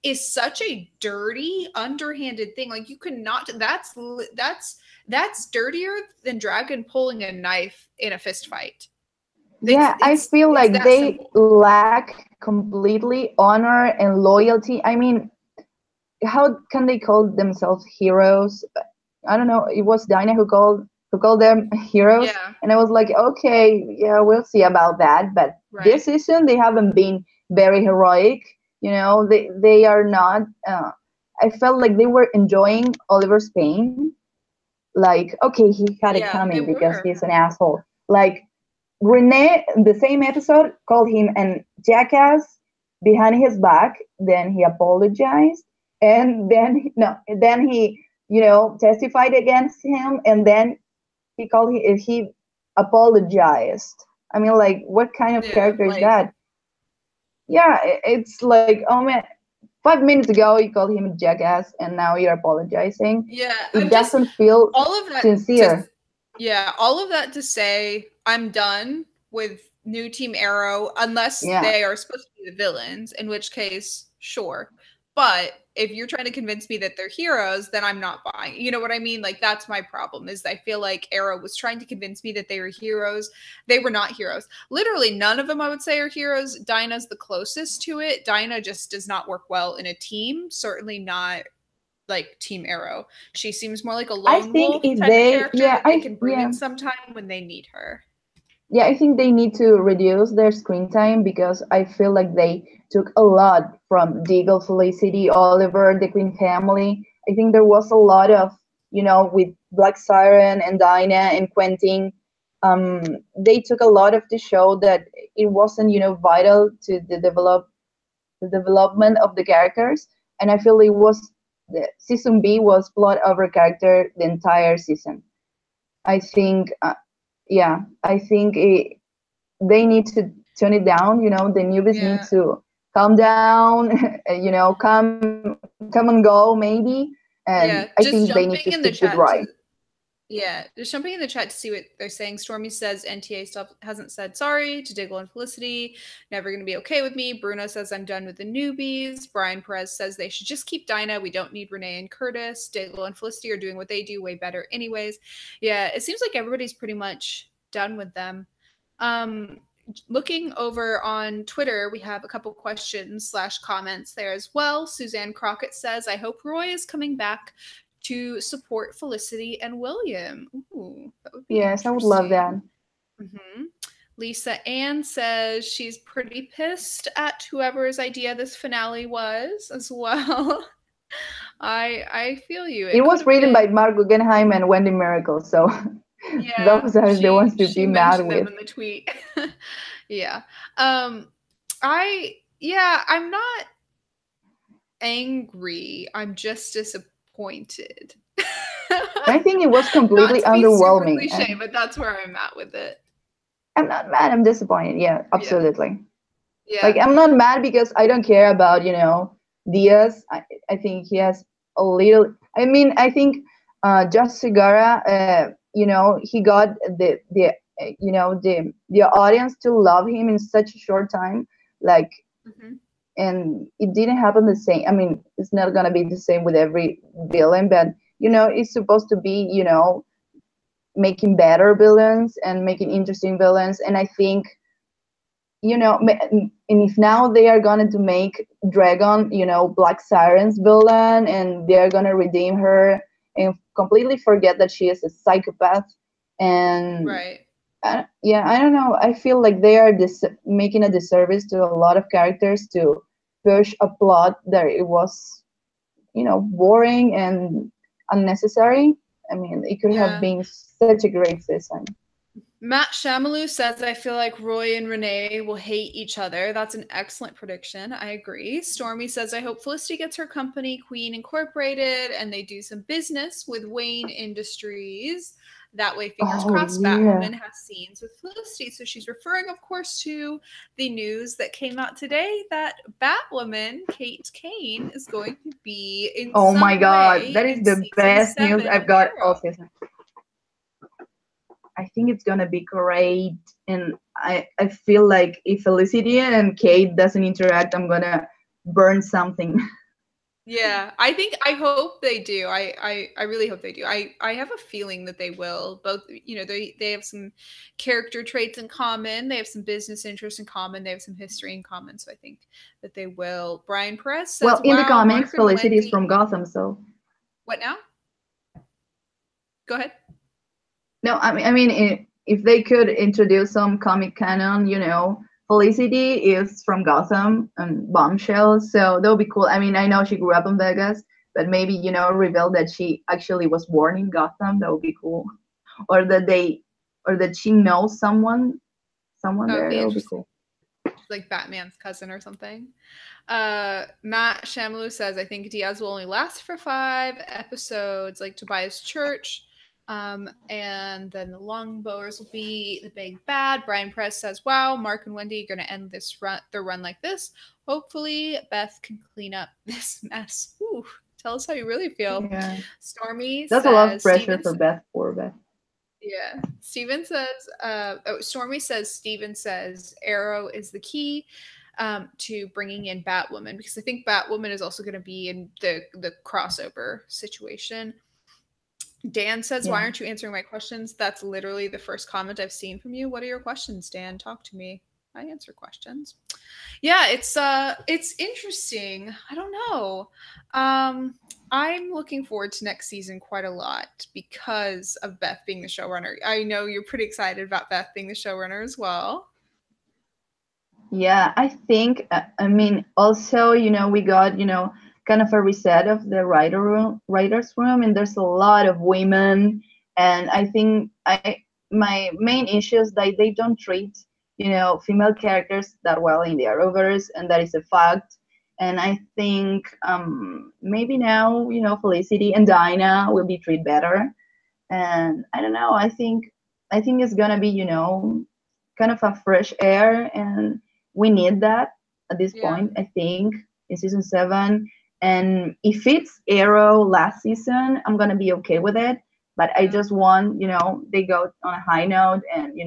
S1: is such a dirty, underhanded thing. Like you cannot. That's dirtier than Dragon pulling a knife in a fist fight.
S2: I feel like they lack completely honor and loyalty. I mean, how can they call themselves heroes? I don't know. It was Dinah who called them heroes, and I was like, okay, yeah, we'll see about that. But this season, they haven't been very heroic. You know, they are not. I felt like they were enjoying Oliver's pain. Like, okay, he had it coming because he's an asshole. Like, Renee, the same episode, called him an jackass behind his back. Then he apologized, and then he, you know, testified against him, and then he apologized. I mean, like, what kind of character is that? Yeah, it's like, oh man, 5 minutes ago you called him a jackass, and now you're apologizing.
S1: Yeah,
S2: it doesn't feel
S1: all of that
S2: sincere.
S1: All of that to say, I'm done with new Team Arrow unless they are supposed to be the villains, in which case, sure. But if you're trying to convince me that they're heroes, then I'm not buying. You know what I mean? Like, that's my problem, is I feel like Arrow was trying to convince me that they were heroes. They were not heroes. Literally, none of them I would say are heroes. Dinah's the closest to it. Dinah just does not work well in a team. Certainly not like Team Arrow. She seems more like a lone wolf type of character that they can bring in sometime when they need her.
S2: Yeah, I think they need to reduce their screen time, because I feel like they took a lot from Diggle, Felicity, Oliver, the Queen family. I think there was a lot of, you know, with Black Siren and Dinah and Quentin, they took a lot of the show that it wasn't, you know, vital to the development of the characters. And I feel the season B was plot over character the entire season. I think yeah, I think they need to tone it down. The newbies need
S1: Yeah.
S2: to calm down. Come and go maybe. And
S1: Yeah.
S2: I
S1: Just
S2: think they need
S1: jumping
S2: to
S1: in the
S2: stick with
S1: chat
S2: Roy.
S1: to Yeah, just jumping in the chat to see what they're saying. Stormy says NTA stuff hasn't said sorry to Diggle and Felicity. Never gonna be okay with me. Bruno says I'm done with the newbies. Brian Perez says they should just keep Dinah. We don't need Renee and Curtis. Diggle and Felicity are doing what they do way better, anyways. Yeah, it seems like everybody's pretty much done with them. Looking over on Twitter, we have a couple questions / comments there as well. Suzanne Crockett says, I hope Roy is coming back to support Felicity and William. Ooh, that would be
S2: Yes, I would love that.
S1: Mm-hmm. Lisa Ann says she's pretty pissed at whoever's idea this finale was as well. I feel you.
S2: It was written by
S1: been...
S2: Mark Guggenheim and Wendy Miracle, so
S1: Yeah,
S2: those are the ones to
S1: she
S2: be mad
S1: mentioned them
S2: with.
S1: in the tweet. Yeah. I'm not angry. I'm just disappointed.
S2: I think it was
S1: Not
S2: completely
S1: to be super
S2: underwhelming.
S1: cliche, but that's where I'm at with it.
S2: I'm not mad. I'm disappointed. Yeah, absolutely.
S1: Yeah.
S2: Like, I'm not mad because I don't care about, Diaz. I think he has a little. I mean, I think Josh Segarra, he got the audience to love him in such a short time. Like, and it didn't happen the same. I mean, it's not gonna be the same with every villain, but it's supposed to be, making better villains and making interesting villains. And I think, and if now they are going to make Dragon, Black Siren's villain, and they're going to redeem her and completely forget that she is a psychopath. And
S1: right.
S2: I don't know. I feel like they are making a disservice to a lot of characters to push a plot that it was, boring and unnecessary. I mean, it could have been such a great season.
S1: Matt Shamalu says, I feel like Roy and Renee will hate each other. That's an excellent prediction. I agree. Stormy says, I hope Felicity gets her company, Queen Incorporated, and they do some business with Wayne Industries. That way, fingers crossed, Batwoman has scenes with Felicity. So she's referring, of course, to the news that came out today that Batwoman, Kate Kane, is going to be in
S2: oh
S1: some
S2: my God,
S1: way
S2: that is the best news I've got all season. I think it's gonna be great, and I feel like if Felicity and Kate doesn't interact, I'm gonna burn something.
S1: Yeah, I hope they do. I really hope they do. I have a feeling that they will. Both, they have some character traits in common. They have some business interests in common. They have some history in common. So I think that they will. Brian Perez says,
S2: well, in the comics,
S1: Mark
S2: Felicity is from Gotham, so.
S1: What now? Go ahead.
S2: No, I mean, if they could introduce some comic canon, Felicity is from Gotham and Bombshell, so that would be cool. I mean, I know she grew up in Vegas, but maybe, reveal that she actually was born in Gotham. That would be cool. Or that she knows someone there. That would be cool.
S1: Like Batman's cousin or something. Matt Shamalu says, I think Diaz will only last for 5 episodes, like Tobias Church. And then the Longbowers will be the big bad. Brian Perez says, wow, Mark and Wendy are going to end their run like this. Hopefully Beth can clean up this mess. Ooh, tell us how you really feel.
S2: Yeah.
S1: Stormy
S2: That's
S1: says,
S2: a lot of pressure for Beth.
S1: Yeah. Steven says, Stormy says, Steven says, Arrow is the key to bringing in Batwoman, because I think Batwoman is also going to be in the crossover situation. Dan says, why aren't you answering my questions? That's literally the first comment I've seen from you. What are your questions, Dan? Talk to me. I answer questions. Yeah, it's interesting. I don't know. I'm looking forward to next season quite a lot because of Beth being the showrunner. I know you're pretty excited about Beth being the showrunner as well.
S2: Yeah, I think, I mean, also, we got, kind of a reset of the writer's room, and there's a lot of women, and I think my main issue is that they don't treat, female characters that well in the Arrowverse, and that is a fact. And I think maybe now, Felicity and Dinah will be treated better. And I don't know, I think I think it's gonna be, kind of a fresh air, and we need that at this point, I think, in season 7. And if it's Arrow last season, I'm gonna be okay with it. But I just want, they go on a high note, and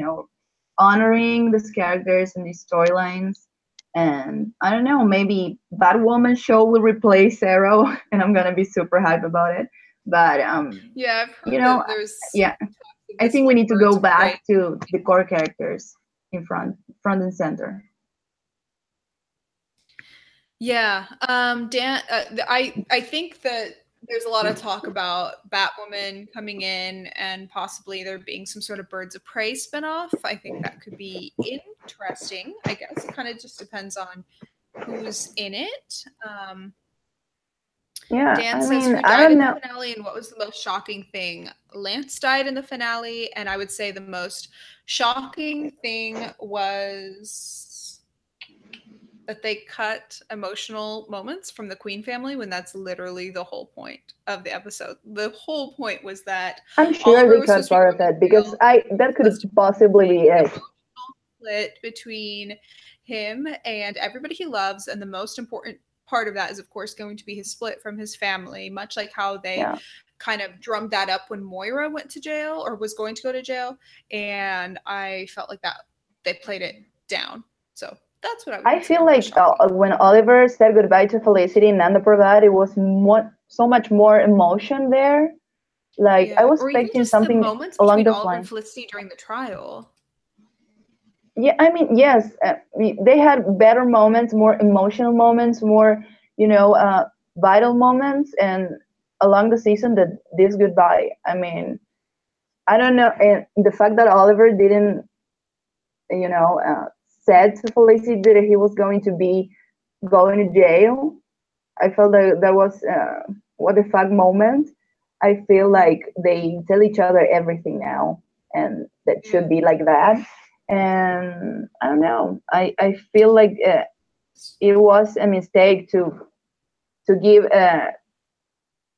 S2: honoring these characters and these storylines. And I don't know, maybe Batwoman show will replace Arrow, and I'm gonna be super hype about it. But
S1: yeah, I've heard that there's
S2: I think we need to go back to the core characters in front and center.
S1: Yeah, Dan, I think that there's a lot of talk about Batwoman coming in and possibly there being some sort of Birds of Prey spinoff. I think that could be interesting. I guess it kind of just depends on who's in it.
S2: Yeah,
S1: Dan says, who died in the finale and what was the most shocking thing? Lance died in the finale, and I would say the most shocking thing was that they cut emotional moments from the Queen family when that's literally the whole point of the episode. The whole point was that
S2: I'm sure they cut part of it, because that could possibly be it.
S1: Split between him and everybody he loves, and the most important part of that is, of course, going to be his split from his family, much like how they kind of drummed that up when Moira went to jail or was going to go to jail. And I felt like that they played it down. So that's what I
S2: feel like when Oliver said goodbye to Felicity and Nanda Parbat, it was so much more emotion there. Like I was expecting something along those lines.
S1: Felicity during the trial.
S2: Yeah, I mean, yes, they had better moments, more emotional moments, more, vital moments, and along the season, this goodbye. I mean, I don't know, and the fact that Oliver didn't, said to Felicity that he was going to be going to jail, I felt that was what the fuck moment. I feel like they tell each other everything now, and that should be like that. And I don't know. I feel like it was a mistake to give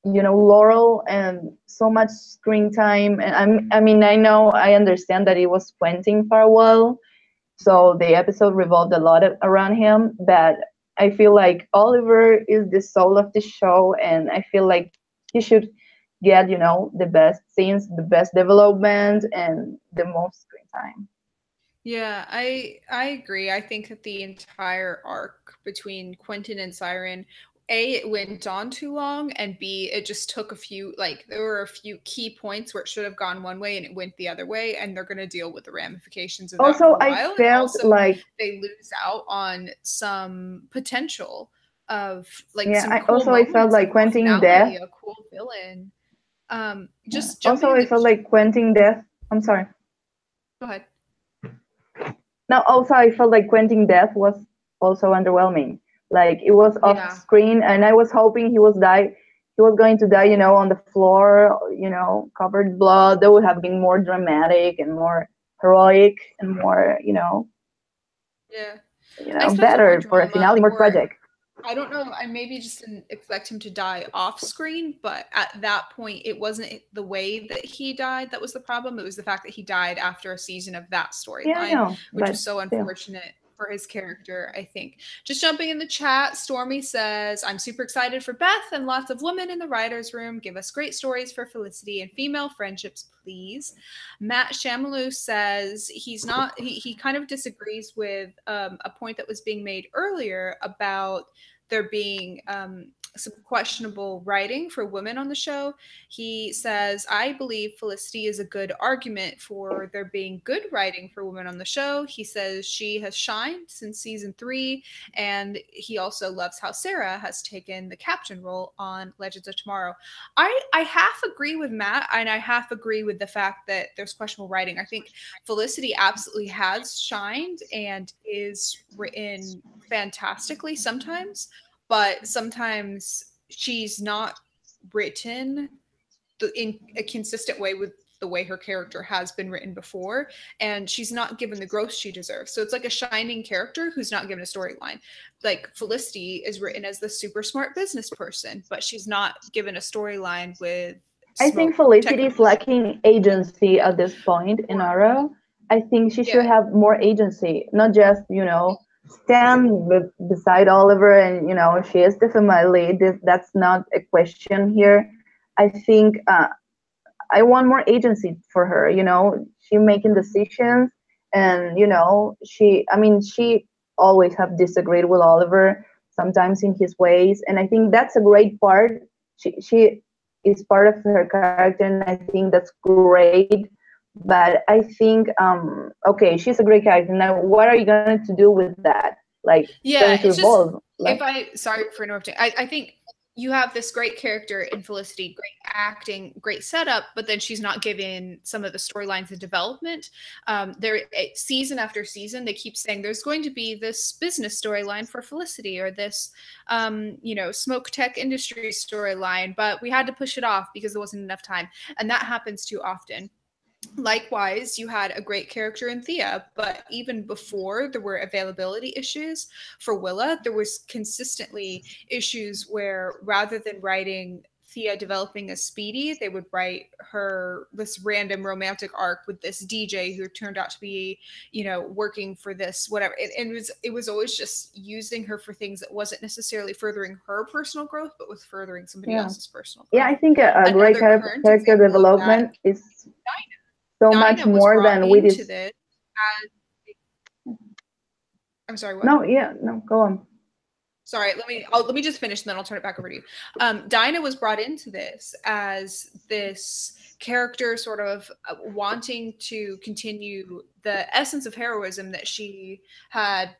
S2: Laurel and so much screen time. And I understand that it was Quentin Farwell, so the episode revolved a lot around him. But I feel like Oliver is the soul of the show, and I feel like he should get the best scenes, the best development, and the most screen time.
S1: Yeah, I agree. I think that the entire arc between Quentin and Siren, A, it went on too long, and B, it just took there were a few key points where it should have gone one way and it went the other way, and they're going to deal with the ramifications of that for a while.
S2: I felt like
S1: they lose out on some potential of
S2: I felt like Quentin death,
S1: a cool villain.
S2: I felt like Quentin death. I'm sorry.
S1: Go ahead.
S2: Now, also, I felt like Quentin death was also underwhelming. Like it was off screen, and I was hoping he was going to die, on the floor, covered in blood. That would have been more dramatic and more heroic and more, better for a finale, more tragic.
S1: I don't know. I maybe just didn't expect him to die off screen, but at that point, it wasn't the way that he died that was the problem. It was the fact that he died after a season of that storyline, which was so unfortunate for his character, I think. Just jumping in the chat, Stormy says, I'm super excited for Beth and lots of women in the writer's room. Give us great stories for Felicity and female friendships, please. Matt Shamalou says he kind of disagrees with a point that was being made earlier about there being some questionable writing for women on the show. He says, I believe Felicity is a good argument for there being good writing for women on the show. He says she has shined since season 3, and he also loves how Sarah has taken the captain role on Legends of Tomorrow. I half agree with Matt, and I half agree with the fact that there's questionable writing. I think Felicity absolutely has shined and is written fantastically sometimes, but sometimes she's not written in a consistent way with the way her character has been written before, and she's not given the growth she deserves. So it's like a shining character who's not given a storyline. Like Felicity is written as the super smart business person, but she's not given a storyline with
S2: I think
S1: smoke
S2: Felicity is
S1: technology.
S2: lacking agency at this point in Arrow. I think she should
S1: Yeah.
S2: have more agency, not just, stand beside Oliver and, she is the female lead. That's not a question here. I think I want more agency for her, she making decisions and, she always have disagreed with Oliver, sometimes in his ways. And I think that's a great part. She is part of her character, and I think that's great. But I think, okay, she's a great character. Now, what are you going to do with that? Like, going to
S1: Yeah, it's
S2: evolve.
S1: just
S2: Like,
S1: if I sorry for interrupting. I think you have this great character in Felicity, great acting, great setup, but then she's not given some of the storylines and development. There, season after season, they keep saying there's going to be this business storyline for Felicity or this, smoke tech industry storyline, but we had to push it off because there wasn't enough time, and that happens too often. Likewise, you had a great character in Thea, but even before there were availability issues for Willa, there was consistently issues where rather than writing Thea developing a Speedy, they would write her this random romantic arc with this DJ who turned out to be, working for this whatever. It was always just using her for things that wasn't necessarily furthering her personal growth, but was furthering somebody
S2: yeah.
S1: else's personal
S2: Yeah,
S1: growth.
S2: I think a great
S1: Another current
S2: character
S1: example of that,
S2: development is so much
S1: Dinah was
S2: more
S1: brought
S2: than we
S1: into
S2: just.
S1: this as I'm sorry, what?
S2: No, yeah, no, go on.
S1: Sorry, let me just finish and then I'll turn it back over to you. Dinah was brought into this as this character sort of wanting to continue the essence of heroism that she had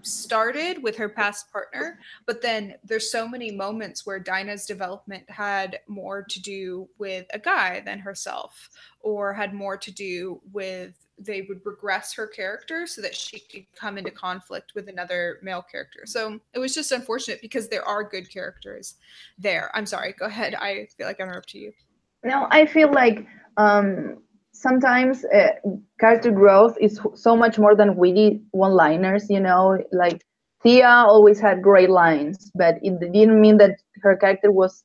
S1: started with her past partner, but then there's so many moments where Dinah's development had more to do with a guy than herself, or had more to do with they would regress her character so that she could come into conflict with another male character. So it was just unfortunate because there are good characters there. I'm sorry, go ahead. I feel like I interrupted you.
S2: No, I feel like sometimes character growth is so much more than witty one-liners. Like Thea always had great lines, but it didn't mean that her character was,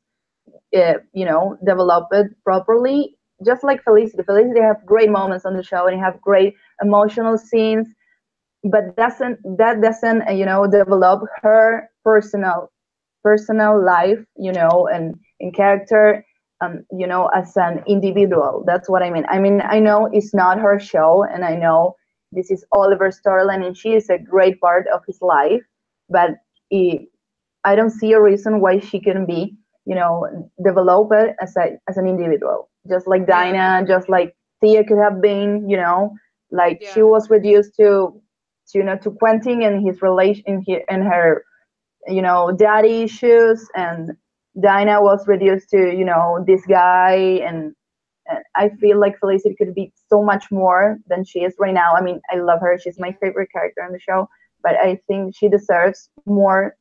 S2: developed properly. Just like Felicity, Felicity have great moments on the show and have great emotional scenes, but that doesn't develop her personal life, and in character, as an individual. That's what I mean. I know it's not her show, and I know this is Oliver's storyline, and she is a great part of his life, but it, I don't see a reason why she couldn't be, developed as an individual, just like
S1: Yeah.
S2: Dinah, just like Thea could have been, like she
S1: Yeah.
S2: was reduced to Quentin and his relation and her, daddy issues, and Dinah was reduced to, this guy, and I feel like Felicity could be so much more than she is right now. I love her; she's my favorite character on the show, but I think she deserves more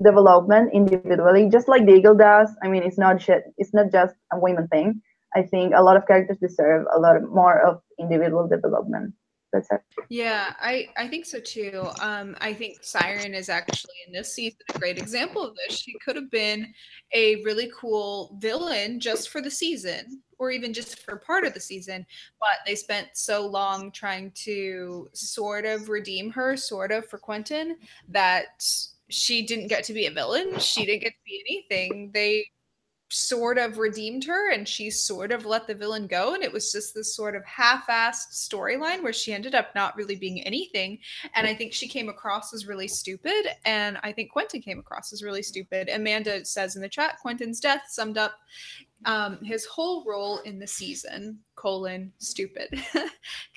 S2: development individually, just like the Eagle does. It's not just a women thing. I think a lot of characters deserve a lot more of individual development. That's it.
S1: Yeah, I think so too. I think Siren is actually in this season a great example of this. She could have been a really cool villain just for the season, or even just for part of the season, but they spent so long trying to sort of redeem her, sort of for Quentin, that she didn't get to be a villain. She didn't get to be anything. They sort of redeemed her and she sort of let the villain go, and it was just this sort of half-assed storyline where she ended up not really being anything. And I think she came across as really stupid, and I think Quentin came across as really stupid. Amanda says in the chat Quentin's death summed up his whole role in the season, stupid.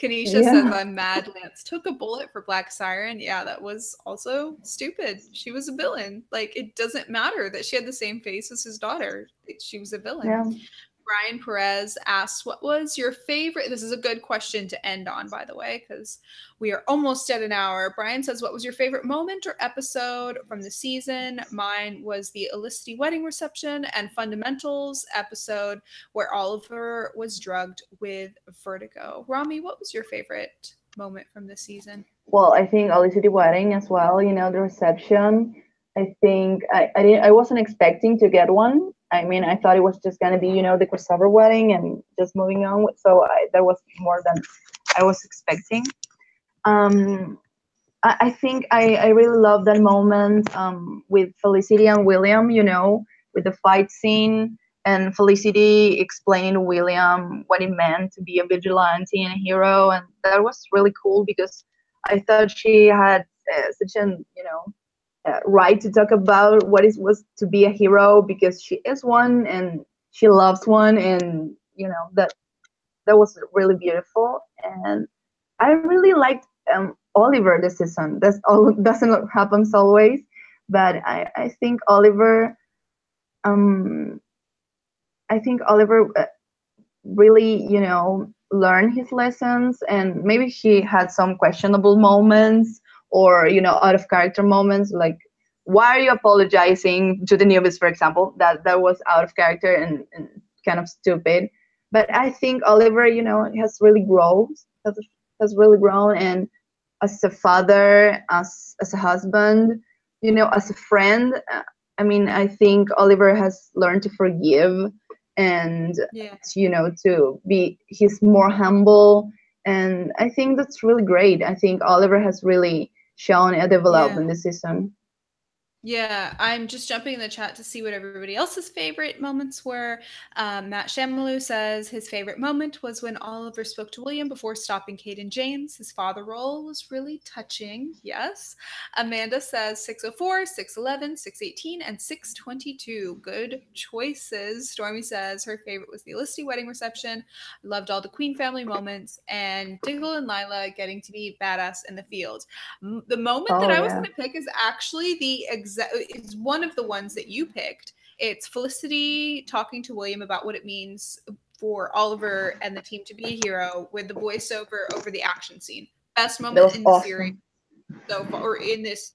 S1: Kanisha says,
S2: Yeah,
S1: I'm mad Lance took a bullet for Black Siren. Yeah, that was also stupid. She was a villain. Like, it doesn't matter that she had the same face as his daughter. She was a villain.
S2: yeah.
S1: Brian Perez asks, what was your favorite? This is a good question to end on, by the way, because we are almost at an hour. Brian says, what was your favorite moment or episode from the season? Mine was the Elicity wedding reception and Fundamentals episode where Oliver was drugged with vertigo. Rami, what was your favorite moment from this season?
S2: Well, I think Olicity wedding as well. The reception. I think I wasn't expecting to get one. I mean, I thought it was just gonna be, the crossover wedding and just moving on. So that was more than I was expecting. I think I really love that moment with Felicity and William, with the fight scene and Felicity explaining to William what it meant to be a vigilante and a hero. And that was really cool because I thought she had such an, right to talk about what it was to be a hero because she is one and she loves one. And, that was really beautiful. And I really liked Oliver this season. That's all doesn't happen always, but I think Oliver um really learned his lessons, and maybe he had some questionable moments or out of character moments, like why are you apologizing to the newbies, for example. That was out of character and kind of stupid. But I think Oliver has really grown, and as a father, as a husband, as a friend. I mean, I think Oliver has learned to forgive and he's more humble, and I think that's really great. I think Oliver has really shown a development this season.
S1: Yeah, I'm just jumping in the chat to see what everybody else's favorite moments were. Matt Shamalu says his favorite moment was when Oliver spoke to William before stopping Kate and James. His father role was really touching. Yes. Amanda says 604, 611, 618, and 622. Good choices. Stormy says her favorite was the Felicity wedding reception. Loved all the Queen family moments, and Diggle and Lila getting to be badass in the field. The moment that I was going to pick is actually is one of the ones that you picked. It's Felicity talking to William about what it means for Oliver and the team to be a hero with the voiceover over the action scene. Best moment in the series so far, or in this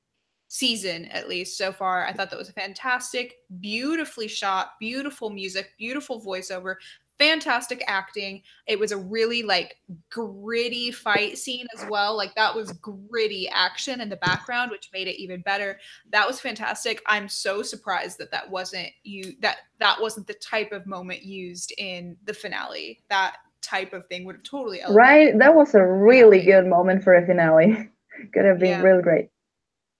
S1: season at least so far. I thought that was fantastic, beautifully shot, beautiful music, beautiful voiceover, fantastic acting. It was a really gritty fight scene as well. Like that was gritty action in the background, which made it even better. That was fantastic. I'm so surprised that wasn't the type of moment used in the finale. That type of thing would have totally elevated.
S2: Right, that was a really good moment for a finale. Could have been really great.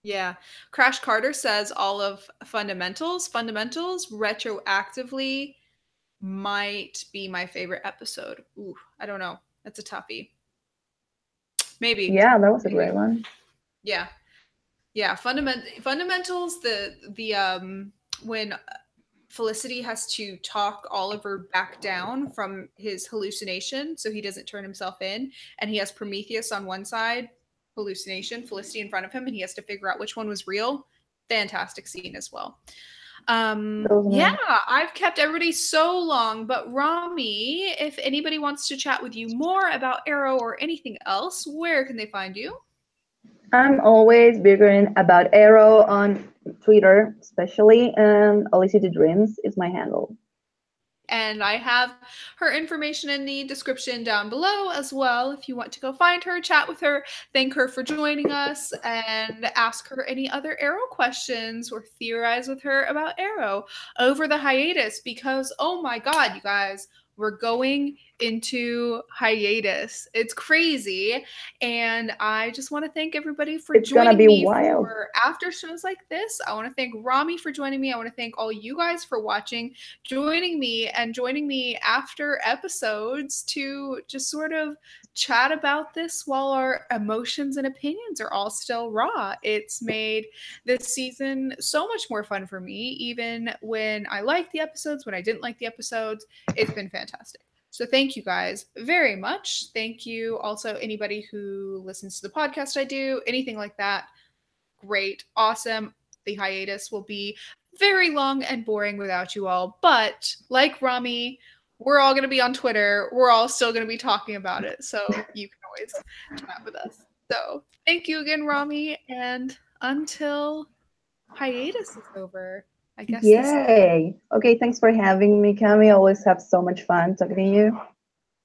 S1: Yeah. Crash Carter says all of Fundamentals retroactively might be my favorite episode. Ooh, I don't know. That's a toughie. Maybe.
S2: Yeah, that was a great one.
S1: Yeah. Yeah. Fundamentals, the when Felicity has to talk Oliver back down from his hallucination so he doesn't turn himself in, and he has Prometheus on one side, hallucination, Felicity in front of him, and he has to figure out which one was real. Fantastic scene as well. Yeah, I've kept everybody so long, but Rami, if anybody wants to chat with you more about Arrow or anything else, where can they find you?
S2: I'm always bickering about Arrow on Twitter, especially, and Olicity Dreams is my handle.
S1: And I have her information in the description down below as well. If you want to go find her, chat with her, thank her for joining us, and ask her any other Arrow questions or theorize with her about Arrow over the hiatus. Because, oh my God, you guys, we're going into hiatus. It's crazy. And I just want to thank everybody for joining me for after shows like this. I want to thank Rami for joining me. I want to thank all you guys for watching, joining me after episodes to just sort of chat about this while our emotions and opinions are all still raw. It's made this season so much more fun for me, even when I liked the episodes, when I didn't like the episodes. It's been fantastic. So thank you guys very much. Thank you also anybody who listens to the podcast I do, anything like that. Great, awesome. The hiatus will be very long and boring without you all, but like Rami, we're all going to be on Twitter. We're all still going to be talking about it, so you can always chat with us. So thank you again, Rami, and until hiatus is over, I guess.
S2: Yay! Okay, thanks for having me, Cami. I always have so much fun talking to you.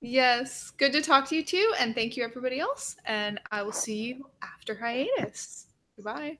S1: Yes, good to talk to you too, and thank you everybody else, and I will see you after hiatus. Goodbye.